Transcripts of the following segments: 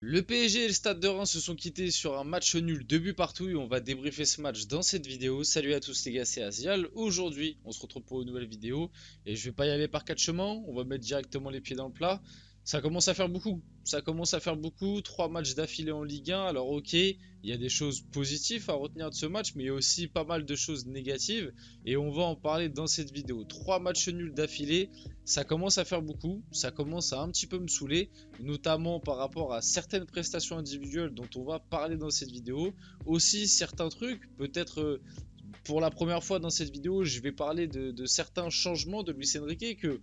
Le PSG et le Stade de Reims se sont quittés sur un match nul, 2 buts partout, et on va débriefer ce match dans cette vidéo. Salut à tous les gars, c'est Azial. Aujourd'hui, on se retrouve pour une nouvelle vidéo et je vais pas y aller par quatre chemins, on va mettre directement les pieds dans le plat. Ça commence à faire beaucoup. Ça commence à faire beaucoup, 3 matchs d'affilée en Ligue 1. Alors OK, il y a des choses positives à retenir de ce match, mais il y a aussi pas mal de choses négatives et on va en parler dans cette vidéo. 3 matchs nuls d'affilée, ça commence à faire beaucoup, ça commence à un petit peu me saouler, notamment par rapport à certaines prestations individuelles dont on va parler dans cette vidéo. Aussi certains trucs, peut-être pour la première fois dans cette vidéo, je vais parler de certains changements de Luis Enrique que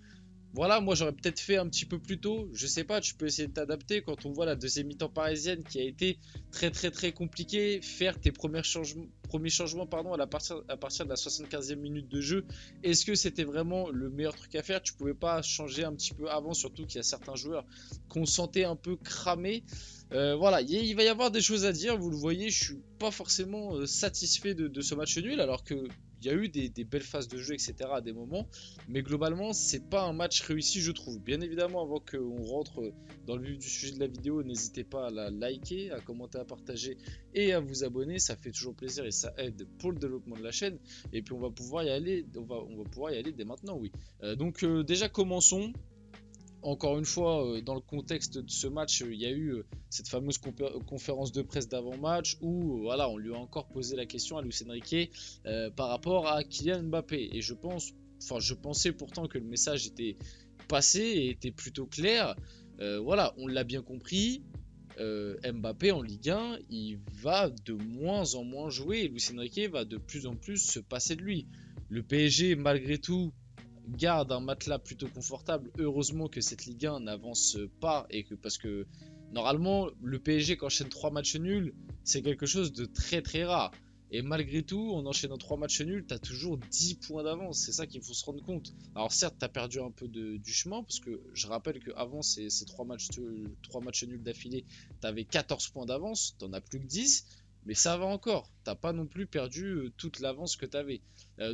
voilà, moi j'aurais peut-être fait un petit peu plus tôt. Je sais pas, tu peux essayer de t'adapter quand on voit la deuxième mi-temps parisienne qui a été très compliquée. Faire tes premiers changements pardon, à partir de la 75e minute de jeu. Est-ce que c'était vraiment le meilleur truc à faire? Tu pouvais pas changer un petit peu avant, surtout qu'il y a certains joueurs qu'on sentait un peu cramés. Voilà, il va y avoir des choses à dire. Vous le voyez, je suis pas forcément satisfait de ce match nul, alors que il y a eu des belles phases de jeu, etc. à des moments. Mais globalement, c'est pas un match réussi, je trouve. Bien évidemment, avant qu'on rentre dans le vif du sujet de la vidéo, n'hésitez pas à la liker, à commenter, à partager et à vous abonner. Ça fait toujours plaisir et ça aide pour le développement de la chaîne. Et puis on va pouvoir y aller, on va pouvoir y aller dès maintenant, oui. Déjà commençons. Encore une fois, dans le contexte de ce match, il y a eu cette fameuse conférence de presse d'avant-match où voilà, on lui a encore posé la question à Luis Enrique par rapport à Kylian Mbappé. Et je pensais pourtant que le message était passé et était plutôt clair. Voilà, on l'a bien compris. Mbappé en Ligue 1, il va de moins en moins jouer et Luis Enrique va de plus en plus se passer de lui. Le PSG, malgré tout, garde un matelas plutôt confortable. Heureusement que cette Ligue 1 n'avance pas et que parce que normalement le PSG qui enchaîne 3 matchs nuls, c'est quelque chose de très rare. Et malgré tout, en enchaînant 3 matchs nuls, tu as toujours 10 points d'avance. C'est ça qu'il faut se rendre compte. Alors certes, tu as perdu un peu du chemin, parce que je rappelle qu'avant ces 3 matchs nuls d'affilée, tu avais 14 points d'avance, tu n'en as plus que 10. Mais ça va encore, t'as pas non plus perdu toute l'avance que t'avais.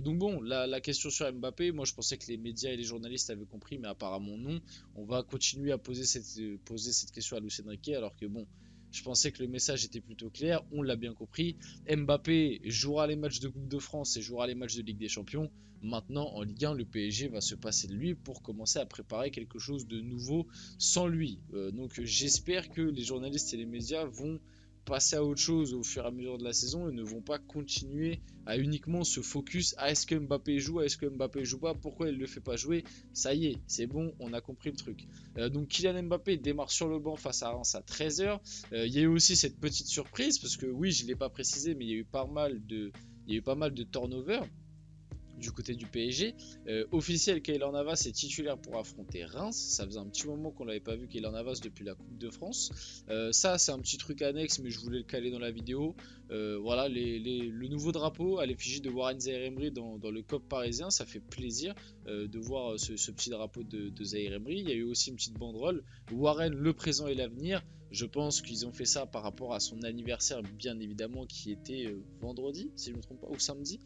Donc bon, la question sur Mbappé, moi je pensais que les médias et les journalistes avaient compris, mais apparemment non. On va continuer à poser cette question à Luis Enrique, alors que bon, je pensais que le message était plutôt clair, on l'a bien compris. Mbappé jouera les matchs de Coupe de France et jouera les matchs de Ligue des Champions. Maintenant, en Ligue 1, le PSG va se passer de lui pour commencer à préparer quelque chose de nouveau sans lui. Donc j'espère que les journalistes et les médias vont passer à autre chose au fur et à mesure de la saison et ne vont pas continuer à uniquement se focus à est-ce que Mbappé joue, à est-ce que Mbappé joue pas, pourquoi il ne le fait pas jouer. Ça y est, c'est bon, on a compris le truc. Donc Kylian Mbappé démarre sur le banc face à Reims à 13h. Il y a eu aussi cette petite surprise parce que oui, je ne l'ai pas précisé, mais il y a eu pas mal de turnover du côté du PSG. Officiel, Keylor Navas est titulaire pour affronter Reims. Ça faisait un petit moment qu'on n'avait pas vu Keylor Navas depuis la Coupe de France. Ça, c'est un petit truc annexe, mais je voulais le caler dans la vidéo. Voilà, le nouveau drapeau à l'effigie de Warren Zaïre-Emery dans le COP parisien. Ça fait plaisir de voir ce petit drapeau de Zaïre-Emery. Il y a eu aussi une petite banderole. Warren, le présent et l'avenir. Je pense qu'ils ont fait ça par rapport à son anniversaire, bien évidemment, qui était vendredi, si je ne me trompe pas, ou samedi,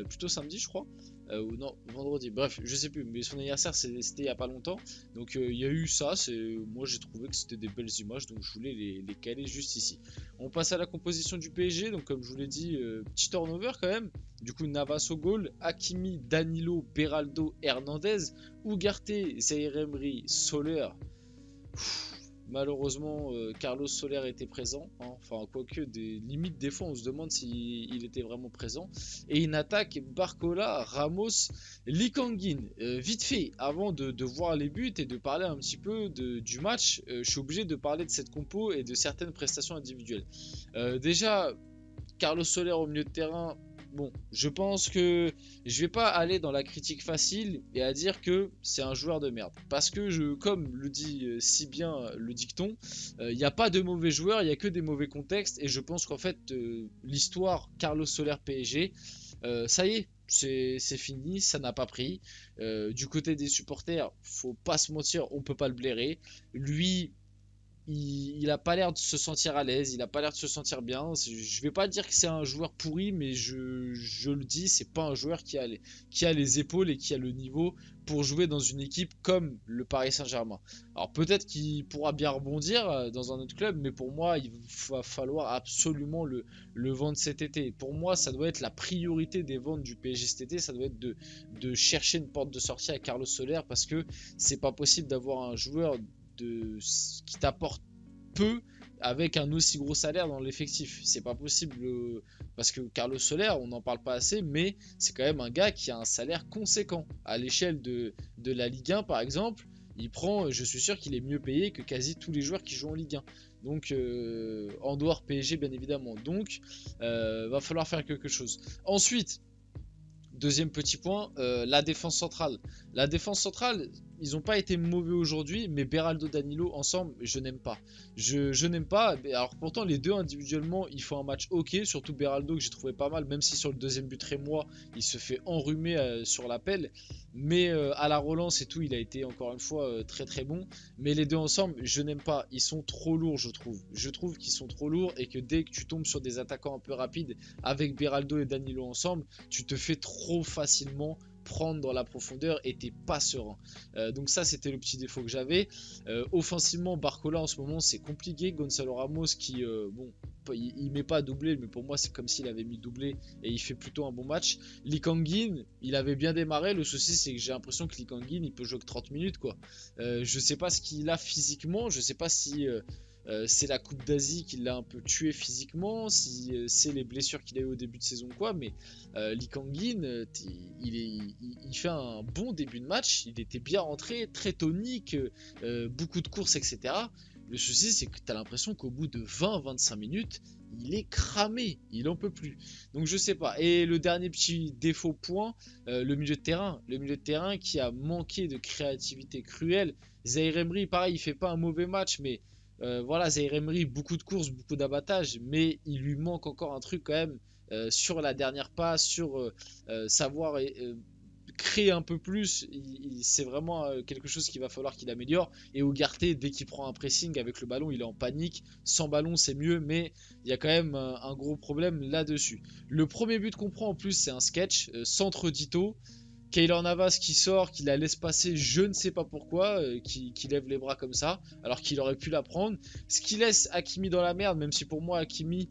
plutôt samedi, je crois, ou non, vendredi, bref, je sais plus, mais son anniversaire c'était il y a pas longtemps, donc il y a eu ça, moi j'ai trouvé que c'était des belles images, donc je voulais les caler juste ici. On passe à la composition du PSG, donc comme je vous l'ai dit, petit turnover quand même, du coup Navas au goal, Hakimi, Danilo, Beraldo, Hernandez, Ugarte, Zaïre-Emery, Soler. Malheureusement, Carlos Soler était présent, hein. Enfin quoique limites des fois on se demande s'il était vraiment présent. Et une attaque Barcola, Ramos, Likanguin. Vite fait, avant de voir les buts et de parler un petit peu du match, je suis obligé de parler de cette compo et de certaines prestations individuelles. Déjà, Carlos Soler au milieu de terrain. Bon, je pense que je vais pas aller dans la critique facile et à dire que c'est un joueur de merde. Parce que, comme le dit si bien le dicton, il n'y a pas de mauvais joueurs, il n'y a que des mauvais contextes. Et je pense qu'en fait, l'histoire Carlos Soler PSG, ça y est, c'est fini, ça n'a pas pris. Du côté des supporters, faut pas se mentir, on peut pas le blairer. Lui, il a pas l'air de se sentir à l'aise, il a pas l'air de se sentir bien. Je vais pas dire que c'est un joueur pourri, mais je le dis, c'est pas un joueur qui a les épaules et qui a le niveau pour jouer dans une équipe comme le Paris Saint-Germain. Alors peut-être qu'il pourra bien rebondir dans un autre club, mais pour moi, il va falloir absolument le vendre cet été. Pour moi, ça doit être la priorité des ventes du PSG cet été, ça doit être de chercher une porte de sortie à Carlos Soler, parce que c'est pas possible d'avoir un joueur qui t'apporte peu avec un aussi gros salaire dans l'effectif. C'est pas possible parce que Carlos Soler, on n'en parle pas assez, mais c'est quand même un gars qui a un salaire conséquent. À l'échelle de la Ligue 1 par exemple, je suis sûr qu'il est mieux payé que quasi tous les joueurs qui jouent en Ligue 1. Donc en dehors PSG bien évidemment. Donc va falloir faire quelque chose. Ensuite, deuxième petit point, la défense centrale. La défense centrale, ils n'ont pas été mauvais aujourd'hui, mais Beraldo, Danilo ensemble, je n'aime pas. Je n'aime pas. Alors pourtant, les deux individuellement, ils font un match ok. Surtout Beraldo que j'ai trouvé pas mal, même si sur le deuxième but rémois, il se fait enrhumer sur l'appel. Mais à la relance et tout, il a été encore une fois très très bon. Mais les deux ensemble, je n'aime pas. Ils sont trop lourds, je trouve. Je trouve qu'ils sont trop lourds et que dès que tu tombes sur des attaquants un peu rapides avec Beraldo et Danilo ensemble, tu te fais trop facilement prendre dans la profondeur et t'es pas serein. Donc ça c'était le petit défaut que j'avais. Offensivement, Barcola en ce moment c'est compliqué. Gonzalo Ramos qui bon, il met pas doublé, mais pour moi c'est comme s'il avait mis doublé et il fait plutôt un bon match. Lee Kang-in, il avait bien démarré. Le souci c'est que j'ai l'impression que Lee Kang-in il peut jouer que 30 minutes quoi. Je sais pas ce qu'il a physiquement, je sais pas si c'est la Coupe d'Asie qui l'a un peu tué physiquement, si c'est les blessures qu'il a eu au début de saison quoi, mais Lee Kang-in, il fait un bon début de match, il était bien rentré, très tonique, beaucoup de courses, etc. Le souci c'est que tu as l'impression qu'au bout de 20-25 minutes, il est cramé, il en peut plus. Donc je sais pas. Et le dernier petit défaut point, le milieu de terrain. Le milieu de terrain qui a manqué de créativité cruelle. Zaïre Emery, pareil, il fait pas un mauvais match, mais voilà, Zaïre Emery, beaucoup de courses, beaucoup d'abattage, mais il lui manque encore un truc quand même sur la dernière passe, sur savoir créer un peu plus. C'est vraiment quelque chose qu'il va falloir qu'il améliore. Et Ugarte, dès qu'il prend un pressing avec le ballon, il est en panique. Sans ballon, c'est mieux, mais il y a quand même un gros problème là-dessus. Le premier but qu'on prend en plus, c'est un sketch, centre d'Ito. Keylor Navas qui sort, qui la laisse passer, je ne sais pas pourquoi, qui lève les bras comme ça, alors qu'il aurait pu la prendre. Ce qui laisse Hakimi dans la merde, même si pour moi, Hakimi,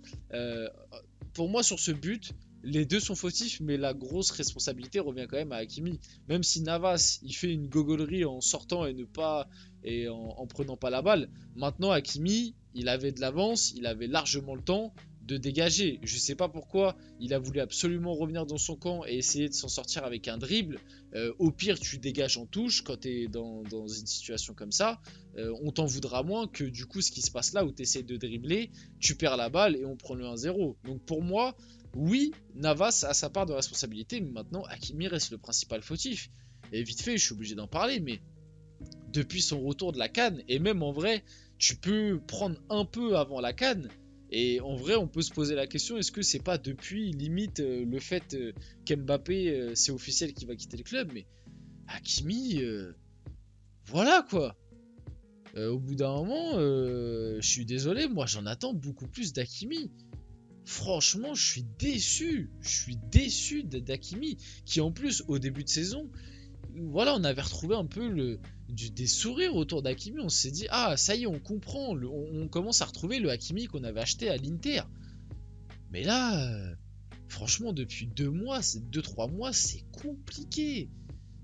pour moi sur ce but, les deux sont fautifs, mais la grosse responsabilité revient quand même à Hakimi. Même si Navas, il fait une gogolerie en sortant et en prenant pas la balle. Maintenant, Hakimi, il avait de l'avance, il avait largement le temps de dégager. Je sais pas pourquoi il a voulu absolument revenir dans son camp et essayer de s'en sortir avec un dribble. Au pire, tu dégages en touche quand tu es dans une situation comme ça. On t'en voudra moins que du coup ce qui se passe là où tu essaies de dribbler, tu perds la balle et on prend le 1-0. Donc pour moi, oui, Navas a sa part de responsabilité, mais maintenant Hakimi reste le principal fautif. Et vite fait, je suis obligé d'en parler, mais depuis son retour de la CAN, et même en vrai, tu peux prendre un peu avant la CAN. Et en vrai, on peut se poser la question, est-ce que c'est pas depuis limite le fait qu'Mbappé, c'est officiel qu'il va quitter le club, mais Hakimi, voilà quoi. Au bout d'un moment, je suis désolé, moi j'en attends beaucoup plus d'Hakimi. Franchement, je suis déçu. Je suis déçu d'Hakimi, qui en plus, au début de saison, voilà, on avait retrouvé un peu des sourires autour d'Hakimi. On s'est dit, ah, ça y est, on comprend. On commence à retrouver le Hakimi qu'on avait acheté à l'Inter. Mais là, franchement, depuis 2 mois, 2-3 mois, c'est compliqué.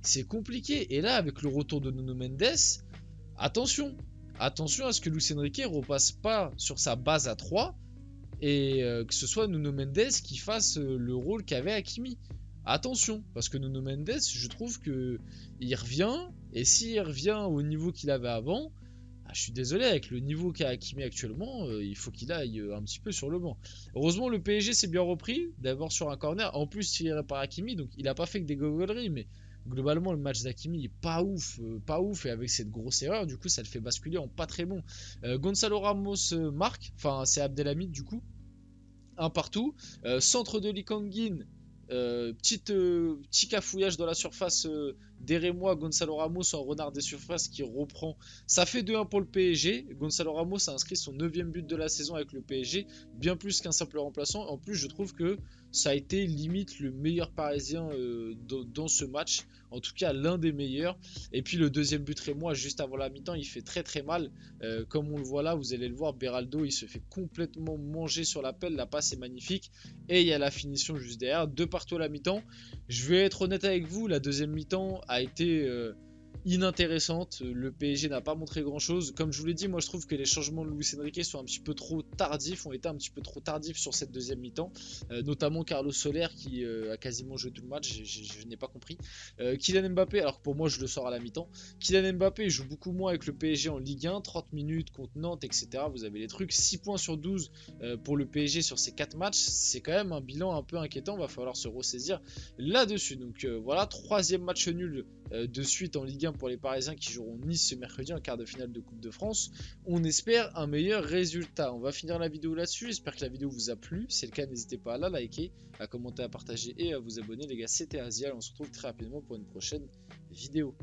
C'est compliqué. Et là, avec le retour de Nuno Mendes, attention. Attention à ce que Luis Enrique repasse pas sur sa base à 3 et que ce soit Nuno Mendes qui fasse le rôle qu'avait Hakimi. Attention, parce que Nuno Mendes, je trouve que il revient, et s'il revient au niveau qu'il avait avant, je suis désolé, avec le niveau qu'a Hakimi actuellement, il faut qu'il aille un petit peu sur le banc. Heureusement, le PSG s'est bien repris, d'abord sur un corner, en plus tiré par Hakimi, donc il n'a pas fait que des gogoleries, mais globalement, le match d'Hakimi est pas ouf, et avec cette grosse erreur, du coup, ça le fait basculer en pas très bon. Gonzalo Ramos marque, enfin, c'est Abdelhamid, du coup, un partout. Centre de Lee Kang-in, petit cafouillage dans la surface des Rémois, Gonzalo Ramos en renard des surfaces qui reprend. Ça fait 2-1 pour le PSG. Gonzalo Ramos a inscrit son 9e but de la saison avec le PSG, bien plus qu'un simple remplaçant. En plus, je trouve que ça a été limite le meilleur parisien dans ce match, en tout cas l'un des meilleurs. Et puis le deuxième but rémois juste avant la mi-temps, il fait très très mal. Comme on le voit là, vous allez le voir, Beraldo il se fait complètement manger sur la pelle, la passe est magnifique. Et il y a la finition juste derrière, 2 partout à la mi-temps. Je vais être honnête avec vous, la deuxième mi-temps a été inintéressante. Le PSG n'a pas montré grand chose. Comme je vous l'ai dit, moi je trouve que les changements de Luis Enrique sont un petit peu trop tardifs, ont été un petit peu trop tardifs sur cette deuxième mi-temps, notamment Carlos Soler qui a quasiment joué tout le match, je n'ai pas compris. Kylian Mbappé, alors que pour moi je le sors à la mi-temps. Kylian Mbappé joue beaucoup moins avec le PSG en Ligue 1, 30 minutes contre Nantes, etc. Vous avez les trucs, 6 points sur 12 pour le PSG sur ces 4 matchs, c'est quand même un bilan un peu inquiétant, va falloir se ressaisir là-dessus. Donc voilà, 3e match nul de suite en Ligue 1 pour les Parisiens qui joueront Nice ce mercredi en quart de finale de Coupe de France. On espère un meilleur résultat. On va finir la vidéo là-dessus. J'espère que la vidéo vous a plu. Si c'est le cas, n'hésitez pas à la liker, à commenter, à partager et à vous abonner. Les gars, c'était Azial. On se retrouve très rapidement pour une prochaine vidéo.